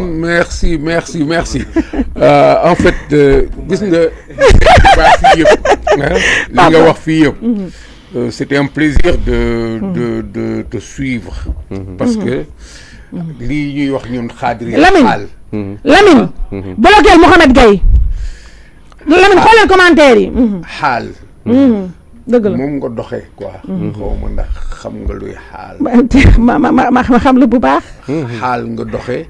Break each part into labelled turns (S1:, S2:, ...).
S1: merci en fait gis nga baax fii yëpp li nga wax fii yëpp c'était un plaisir de te suivre parce que lii ñuy wax ñun xaadiri xaal
S2: Lamine bloqueel Mouhamed Gueye Lamine xoolal commentaire yi
S1: xaal
S2: dëgg la
S1: moom nga doxee quoi xaw ma ndax xam nga luy xaal
S2: ma xam la bu baax
S1: xaal nga doxee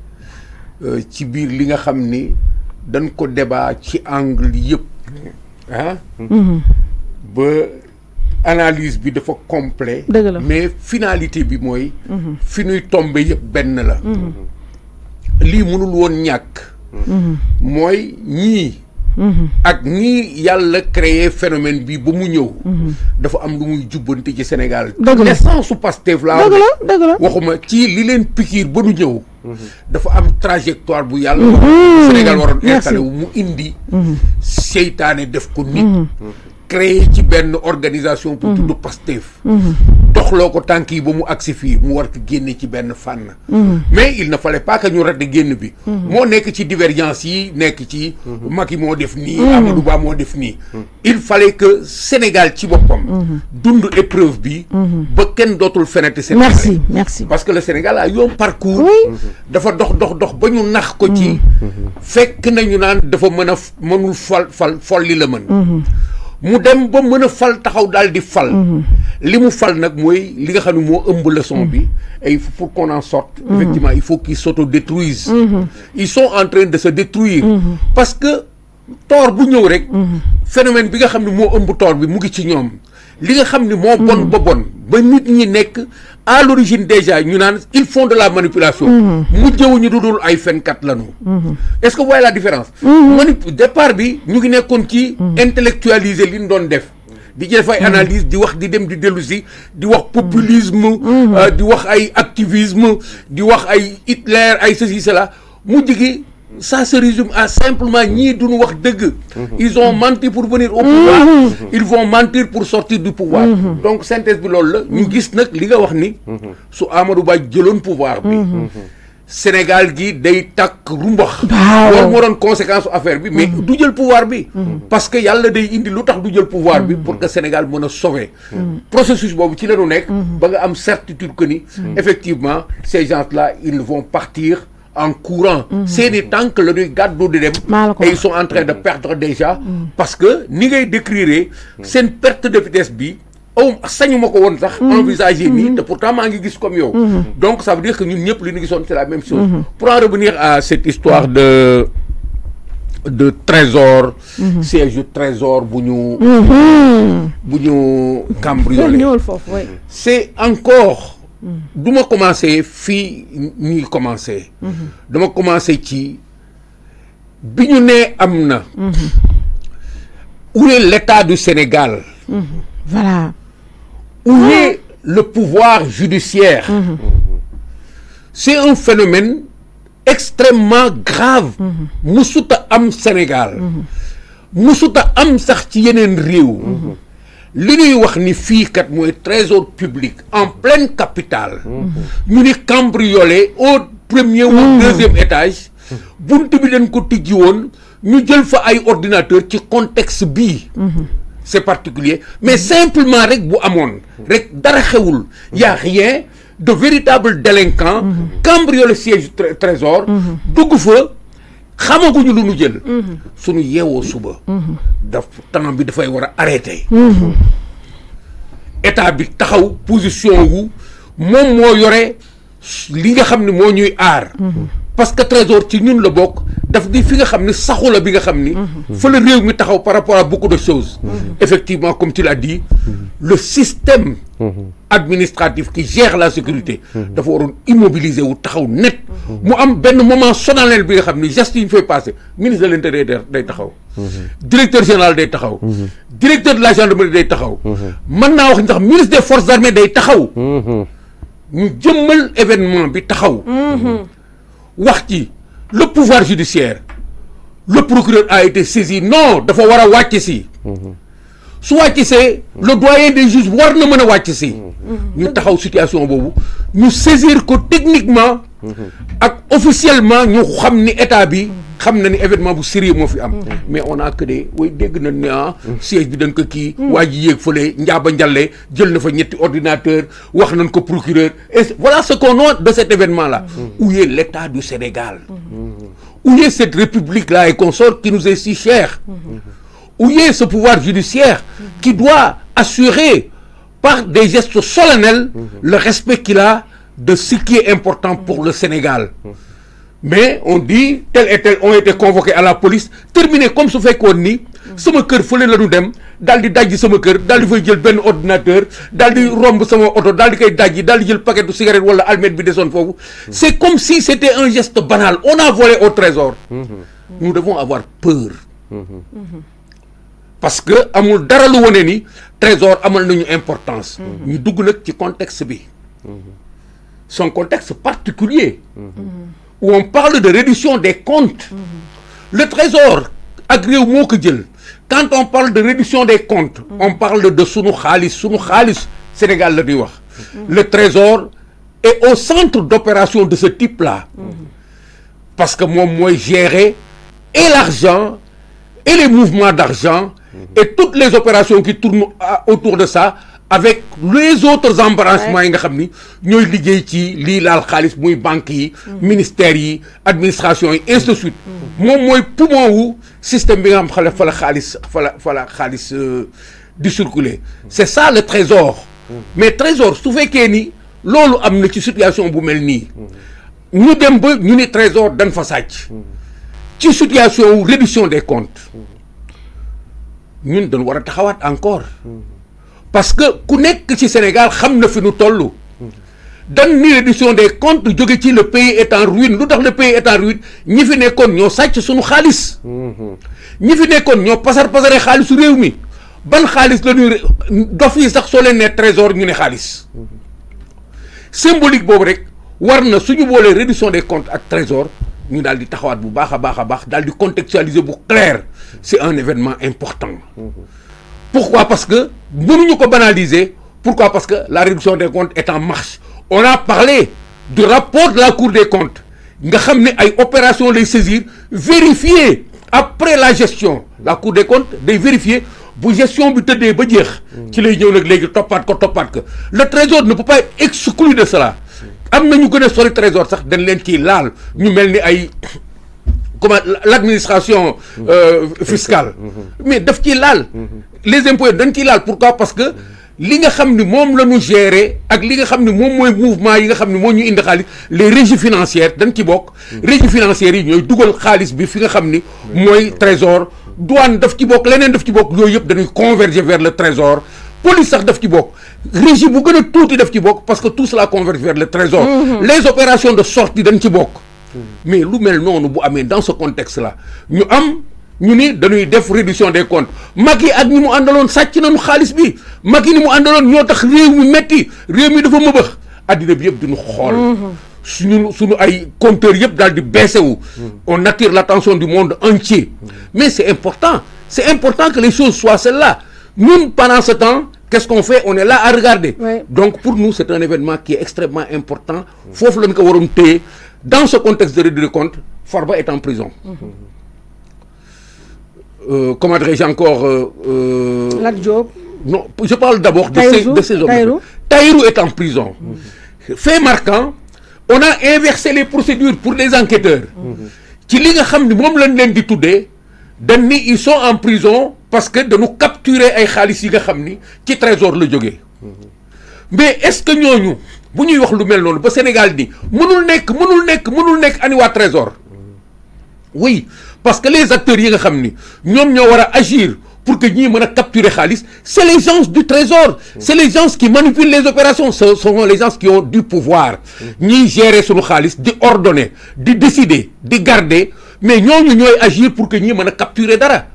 S1: ci biir li nga xam ni dañ ko débat ci angle yëpp ba analyse bi dafa complet
S2: dëgg la
S1: mais finalité bi mooy fi ñuy tombe yëpp benn la lii mënul woon ñàkk mooy ñii ak nii yàlla créé phénomène bi ba mu ñëw dafa am lu muy jubbanti ci Sénégal naissance su Pastef laa
S2: dëgg la
S1: waxuma ci li leen pikiir ba nu ñëw dafa am trajectoire bu yàlla wax Sénégal waroon installé wu mu indi seytaane def ko nit créé ci benn organisation pour tudd Pastef doxloo ko tànk yi ba mu agsi fii mu war ko génne ci benn fànn mais il ne fallait pas que ñu rate génn bi moo nekk ci divergence yi nekk ci Macky moo def nii Amadou Ba moo def nii il fallait que Sénégal ci boppam dund épreuve bi ba kenn dootul feneti Sénégal
S2: merci
S1: parce que le Sénégal a eu un parcours dafa dox ba ñu nax ko ci fekk nañu naan dafa mën a mënul fol li la mën mu dem ba mën a fal taxaw daal di fal li mu fal nag mooy li nga xam ne moo ëmb leçon bi et pour qu'on en sorte effectivement il faut qu'ils s'autodétruisent ils sont en train de se détruire parce que tort bu ñëw rek phénomène bi nga xam ne moo ëmb tort bi mu ngi ci ñoom li nga xam ne moo bon ba nit ñi nekk à l'origine déjà ñu naan ils font de la manipulation mujjewuñu dudul ay fenkat lañu est-ce que vous voyez la différence départ bi ñu ngi nekkoon ci intellectualiser li ñu doon def di def ay analyse di wax di dem di dellu si di wax populisme di wax ay activisme di wax ay Hitler ay ceci cela mujj gi ça se résume à simplement ñii duñu wax dëgg ils ont menti pour venir au pouvoir ils vont mentir pour sortir du pouvoir donc synthèse bi loolu la ñu gis nag li nga wax ni su Amadou Ba jëloon pouvoir bi Sénégal gi day takk rumbax loolu moo doon conséquence su affaire bi mais du jël pouvoir bi parce que yàlla day indi lu tax du jël pouvoir bi pour que Sénégal mën a sauver processus boobu ci la ñu nekk ba nga am certitude que ni effectivement ces gens-là ils vont partir en courant seeni tànk la ñuy gàddu di dem et ils sont en train de perdre déjà parce que ni ngay décrire seen perte de vitesse bi sañu ma ko woon sax envisager nii te pourtant maa ngi gis comme yow donc ça veut dire que ñun ñëpp li ñu gisoon c'est la même chose pour en revenir à cette histoire de trésor siège du trésor bu ñu cambriolé c'est encore duma commencer fii ñuy commencer dama commencer ci bi ñu nee am na où est l'État du Sénégal
S2: voilà
S1: où est le pouvoir judiciaire c'est un phénomène extrêmement grave musuta am Sénégal musuta am sax ci yeneen réew li ñuy wax ni fii kat mooy trésor public en pleine capitale ñu ni cambriolé au premier ou deuxième étage bunt bi dañ ko tijji woon ñu jël fa ay ordinateur ci contexte bii c'est particulier mais simplement rek bu amoon rek dara xewul y a rien de véritable délinquant cambriolé siège trésor dugg fa xamaguñu lu nu jël suñu yeewoo suba temps bi dafay war a arrêter état bi taxaw position wu moom moo yore li nga xam ne moo ñuy aar parce que trésor ci ñun la bokk daf di fi nga xam ni saxu la bi nga xam ni fa la réew mi taxaw par rapport à beaucoup de choses effectivement comme tu l'as dit le système administratif qui gère la sécurité dafa waroon immobiliser wu taxaw net mu am benn moment solennel bi nga xam ni geste yi ñu fay passé ministre de l'intérieur day taxaw directeur général day taxaw directeur de la gendarmerie day taxaw mën naa wax ndax ministre des forces armées day taxaw ñu jëmmal événement bi taxaw wax ci le pouvoir judiciaire le procureur a été saisi non dafa war a wàcc si su wàcc see le doyen des juges war na mën a wàcc si ñu taxaw situation boobu ñu saisir ko techniquement ak officiellement ñu xam ni état bi xam na ni événement bu sérieux moo fi am mais on a que des way dégg na ne siège bi dañ ko kii waa ji yéeg fële njaaba njalle jël na fa ñetti ordinateur wax nañ ko procureur et voilà ce qu'on a de cet événement là où est l'état du Sénégal où est cette république là et consort qui nous est si chère où est ce pouvoir judiciaire qui doit assurer par des gestes solennels le respect qu'il a de ce qui est important pour le Sénégal. Mais on dit tel et tel ont été convoqués à la police terminé comme su fekkoon ni sama kër fële la ñu dem daal di dajji sama kër daal di fay jël benn ordinateur daal di romb sama oto daal di koy dajji daal di jël paquet de cigarette wala almet bi desoon foofu c'est comme si c'était un geste banal on a volé au trésor nous devons avoir peur parce que amul dara lu wone ni trésor amal nañu importance ñu dugg nag ci contexte bi son contexte particulier où on parle de réduction des comptes le trésor ak réew moo ko jël quand on parle de réduction des comptes on parle de sunu xaalis Sénégal la di wax le trésor est au centre d'opération de ce type là parce que moom mooy gérer et l'argent et les mouvements d'argent et toutes les opérations qui tournent autour de ça avec les autres embranchements yi nga xam ni ñooy liggéey ci lii laal xaalis muy banques yi ministères yi administration yi ainsi de suite moom mooy poumon wu système bi nga xam fa la xaalis di circuler c'est ça le trésor mais trésor su fekkee ni loolu am na ci situation bu mel nii ñu dem ba ñu ni trésor dañ fa sàcc ci situation wu réduction des comptes ñun dañ war a taxawaat encore parce que ku nekk ci Sénégal xam na fi nu toll dan ni réduction des comptes jóge ci le pays est en ruine lu tax le pays est en ruine ñi fi nekkoon ñoo sàcc suñu xaalis ñi fi nekkoon ñoo pasare xaalisu réew mi ban xaalis la ñuy dof yi sax soo leen ne trésor ñu ne xaalis symbolique boobu rek war na suñu boolee réduction des comptes ak trésor ñu daal di taxawaat bu baax a baax daal di contextualiser bu clair c'est un événement important pourquoi parce que mënuñu ko banaliser pourquoi parce que la réduction des comptes est en marche on a parlé du rapport de la Cour des comptes nga xam ne ay opération lay saisir vérifier après la gestion la Cour des comptes day vérifier bu gestion bi tëddee ba jeex ci lay ñëw nag léegi toppaat ko le trésor ne peut pas être exclu de cela am na ñu gën a sori trésor sax dañ leen ciy laal ñu mel ni ay comment l'administration fiscale mais daf ciy laal les impôts dañ ciy laal pourquoi parce que li nga xam ni moom la ñu gérer ak li nga xam ni moom mooy mouvement yi nga xam ni moo ñu indi xaalis les régies financières dañ ci bokk régies financières yi ñooy dugal xaalis bi fi nga xam ni mooy trésor douane daf ci bokk leneen daf ci bokk yooyu yëpp dañuy converger vers le trésor police sax daf ci bokk régie bu gën a tuuti daf ci bokk parce que tout cela converge vers le trésor les opérations de sortie dañ ci bokk mais lu mel noonu bu amee dans ce contexte là ñu ni dañuy def réduction des comptes Macky ak ñi mu àndaloon sàcc nañu xaalis bi Macky ni mu àndaloon ñoo tax réew mi metti réew mi dafa mëbëx addina bi yëpp diñu xool suñu ay compteurs yëpp daal di baissé wu on attire l'attention du monde entier mais c'est important que les choses soient celles-là ñun pendant ce temps qu'est-ce qu'on fait on est là à regarder donc pour nous c'est un événement qui est extrêmement important foofu lañ ko waroon téye dans ce contexte de réduction des comptes Farba est en prison comment dirais-je encore
S2: Lat Diop
S1: non je parle d'abord de ces hommes Tahirou est en prison fait marquant on a inversé les procédures pour les enquêteurs ci li nga xam ni moom lañ leen di tuddee dañ ni ils sont en prison parce que dañu capturer ay xaalis yi nga xam ni ci trésor la jógee mais est-ce que ñooñu bu ñuy wax lu mel noonu ba Sénégal ni mënul nekk ani waa trésor oui parce que les acteurs yi nga xam ni ñoom ñoo war a agir pour que ñii mën a capturer xaalis c'est les gens du trésor c'est les gens qui manipulent les opérations ce sont les gens qui ont du pouvoir ñiy gérer suñu xaalis di ordonner di décider di garder mais ñooñu ñooy agir pour que ñii mën a capturer dara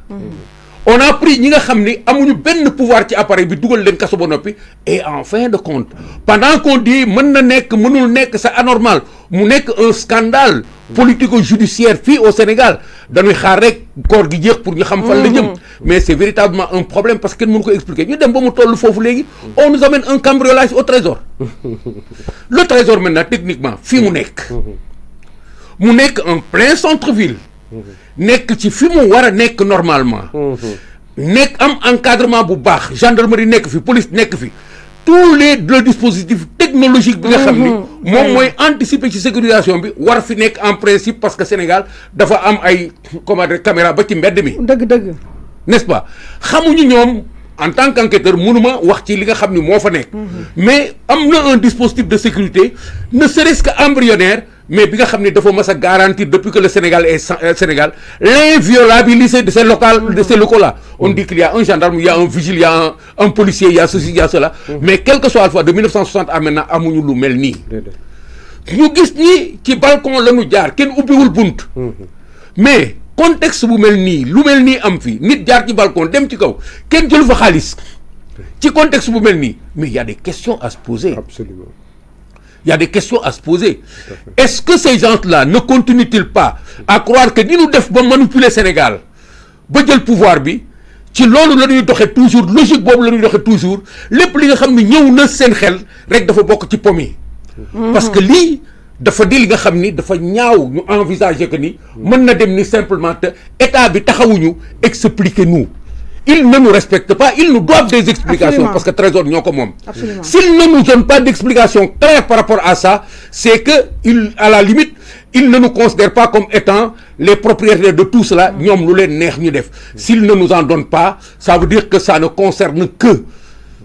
S1: on a pris ñi nga xam ni amuñu benn pouvoir ci appareil bi dugal leen kaso ba noppi et en fin de compte pendant qu'on dit mën na nekk mënul nekk c'est anormal mu nekk un scandale politico-judiciaire fii au Sénégal dañuy xaar rek koor gi jeex pour ñu xam fan la jëm mais c'est véritablement un problème parce que kenn mënu ko expliquer ñu dem ba mu toll foofu léegi on nous amène un cambriolage au trésor le trésor maintenant techniquement fii mu nekk mu nekk en plein centre-ville nekk ci fi mu war a nekk normalement nekk am encadrement bu baax gendarmerie nekk fi police nekk fi tous le dispositifs technologiques bi nga xam ni moom mooy anticiper ci sécurisation bi war fi nekk en principe parce que Sénégal dafa am ay comment dire caméra ba ci mbedd mi
S2: dëgg
S1: n'est-ce pas xamuñu ñoom en tant qu'enquêteur mënuma wax ci li nga xam ni moo fa nekk mais am na un dispositif de sécurité ne serait-ce que embryonnaire mais bi nga xam ne dafa mas a garantir depuis que le Sénégal est Sénégal l'inviolabilité de ces locaux là on dit qu'il y a un gendarme il y a un vigile il y a un policier il y a ceci il y a cela mais quel que soit alpha de 1960 à maintenant amuñu lu mel nii ñu gis ni ci balcon la ñu jaar kenn ubbiwul bunt mais contexte bu mel nii lu mel nii am fi nit jaar ci balcon dem ci kaw kenn jëlu fa xaalis ci contexte bu mel nii mais il y a des questions à se poser.
S3: Absolument.
S1: Il y a des questions à se poser. Est-ce que ces gens-là ne continuent-ils pas à croire que ni nous devons manipuler Sénégal ba jël pouvoir bi ci loolu la ñuy doxee toujours logique boobu la ñuy doxee toujours lépp li nga xam ne ñëw na seen xel rek dafa bokk ci pom yi parce que lii dafa di li nga xam ni dafa ñaaw ñu envisager que ni mën na dem ni simplement te état bi taxawuñu expliquer nous ils ne nous respectent pas, ils nous doivent des explications. Absolument. Parce que Trésor ñoo ko moom. S'ils ne nous donnent pas d'explications claires par rapport à ça, c'est que à la limite ils ne nous considèrent pas comme étant les propriétaires de tout cela. ñoom lu leen neex ñu def. S'ils ne nous en donnent pas, ça veut dire que ça ne concerne que.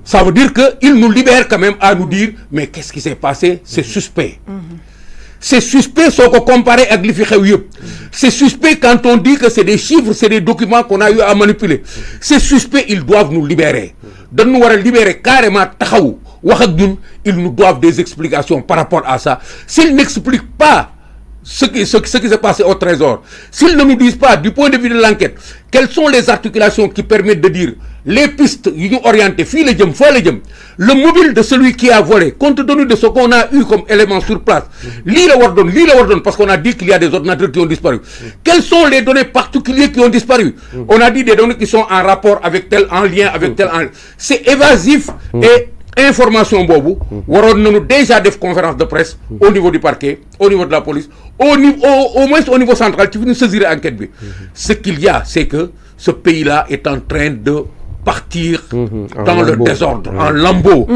S1: Ça veut dire que ils nous libèrent quand même à nous dire mais qu'est-ce qui s'est passé? C'est suspect. C'est suspect soo ko comparé ak li fi xew yëpp. C'est suspect quand on dit que c'est des chiffres, c'est des documents qu'on a eu à manipuler. C'est suspect, ils doivent nous libérer. Dañu war a libérer carrément taxaw wax ak ñun, ils nous doivent des explications par rapport à ça. S'ils n'expliquent pas ce qui s'est passé au Trésor, s'ils ne nous disent pas du point de vue de l'enquête, quelles sont les articulations qui permettent de dire les pistes yu ñu orienté fii la jëm foo la jëm, le mobile de celui qui a volé, compte tenu de ce qu'on a eu comme élément sur place, lii la war doon parce qu'on a dit qu'il y a des ordinateurs qui ont disparu. Quelles sont les données particulières qui ont disparu? On a dit des données qui sont en rapport avec tel, en lien avec tel, c'est évasif et information boobu waroon nañu déjà def conférence de presse au niveau du parquet, au niveau de la police, au moins au niveau central ci fi ñu saisir enquête bi. Ce qu'il y a, c'est que ce pays-là est en train de partir dans le désordre, en lambeaux.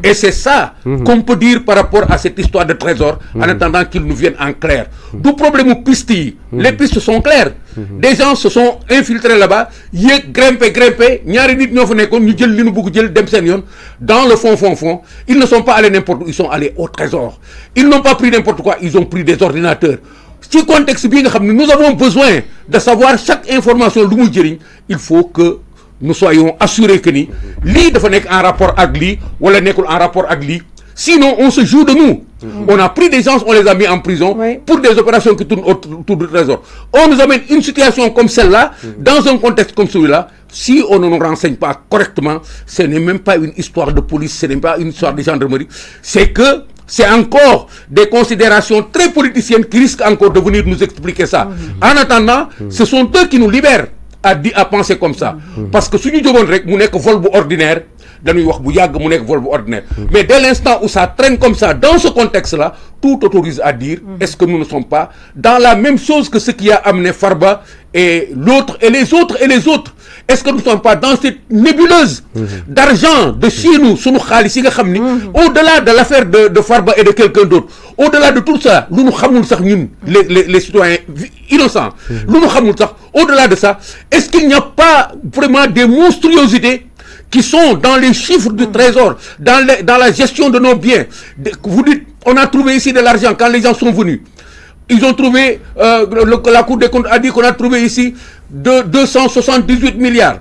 S1: Et c'est ça qu'on peut dire par rapport à cette histoire de Trésor, en attendant qu'ils nous viennent en clair. Du problème aux pistes yi, les pistes sont claires. Des gens se sont infiltrés là-bas, yéeg grimpé ñaari nit ñoo fa nekkoon ñu jël li ñu bëgg jël dem seen yoon. Dans le fond, ils ne sont pas allés n'importe où, ils sont allés au Trésor. Ils n'ont pas pris n'importe quoi, ils ont pris des ordinateurs. Ci contexte bi nga xam ne nous avons besoin de savoir chaque information lu muy jëriñ, il faut que nous soyons assurés que ni lii dafa nekk en rapport ak lii wala nekkul en rapport ak lii. Sinon, on se joue de nous. On a pris des gens, on les a mis en prison pour des opérations qui tournent autour du Trésor. On nous amène une situation comme celle-là, dans un contexte comme celui-là. Si on ne nous renseigne pas correctement, ce n'est même pas une histoire de police, ce n'est pas une histoire de gendarmerie. C'est que c'est encore des considérations très politiciennes qui risquent encore de venir nous expliquer ça. En attendant, ce sont eux qui nous libèrent à penser comme ça. Parce que si nous devons rek mu nekk vol bu ordinaire, dañuy wax bu yàgg mu nekk vol bu ordinaire. Mais dès l'instant où ça traîne comme ça, dans ce contexte-là, tout autorise à dire est-ce que nous ne sommes pas dans la même chose que ce qui a amené Farba et l'autre et les autres et les autres. Est-ce que nous ne sommes pas dans cette nébuleuse d'argent de chez nous, sunu xaalis yi nga xam ni, au-delà de l'affaire de Farba et de quelqu'un d'autre, au-delà de tout ça, lu ñu xamul sax ñun les citoyens innocents, lu ñu xamul sax, au-delà de ça, est-ce qu'il n'y a pas vraiment des monstruosités qui sont dans les chiffres du Trésor, dans la gestion de nos biens? Vous dites, on a trouvé ici de l'argent quand les gens sont venus. Ils ont trouvé, la Cour des comptes a dit qu'on a trouvé ici de 278 milliards.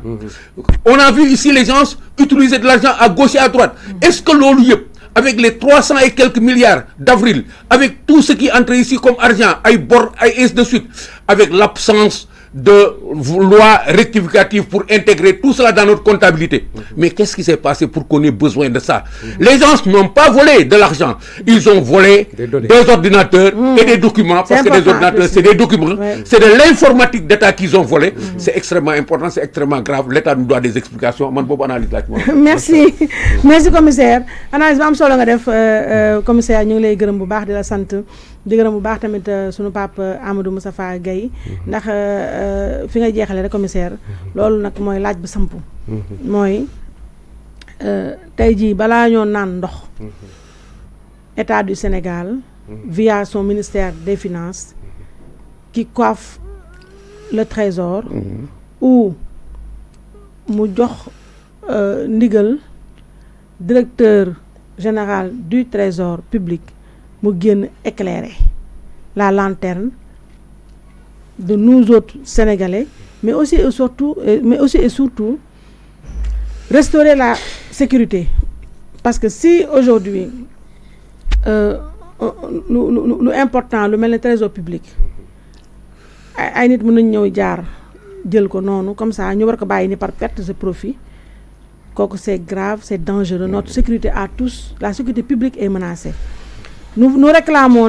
S1: On a vu ici les gens utiliser de l'argent à gauche et à droite. Est-ce que loolu yëpp, avec les 300 et quelques milliards d'avril, avec tout ce qui entre ici comme argent, ay bor, ay ainsi de suite, avec l'absence de loi rectificative pour intégrer tout cela dans notre comptabilité. Mais qu'est-ce qui s'est passé pour qu'on ait besoin de ça? Les gens n'ont pas volé de l'argent. Ils ont volé des ordinateurs et des documents, parce que des ordinateurs, c'est des documents. C'est de l'informatique d'État qu'ils ont volé. C'est extrêmement important, c'est extrêmement grave. L'État nous doit des explications. Man boobu analyse la ci
S2: merci commissaire. Analyse ba am solo nga def commissaire, ñu ngi lay gërëm bu baax di la sant di gërëm bu baax tamit sunu papa Amadou Moustapha Gaye ndax fi nga jeexale rek commissaire loolu nag mooy laaj bu sampu mooy tey jii balaa ñoo naan ndox État du Sénégal via son ministère des Finances qui coiffe le trésor ou mu jox ndigal directeur général du trésor public mu génn éclairer la lanterne de nous autres Sénégalais mais aussi et surtout restaurer la sécurité parce que si aujourd'hui lu important lu mel ne trésor public ay nit mën nañ ñëw jaar jël ko noonu comme ça ñu war ko bàyyi ni par perte de profit kooku c'est grave, c'est dangereux. Notre sécurité à tous, la sécurité publique est menacée. Nous réclamons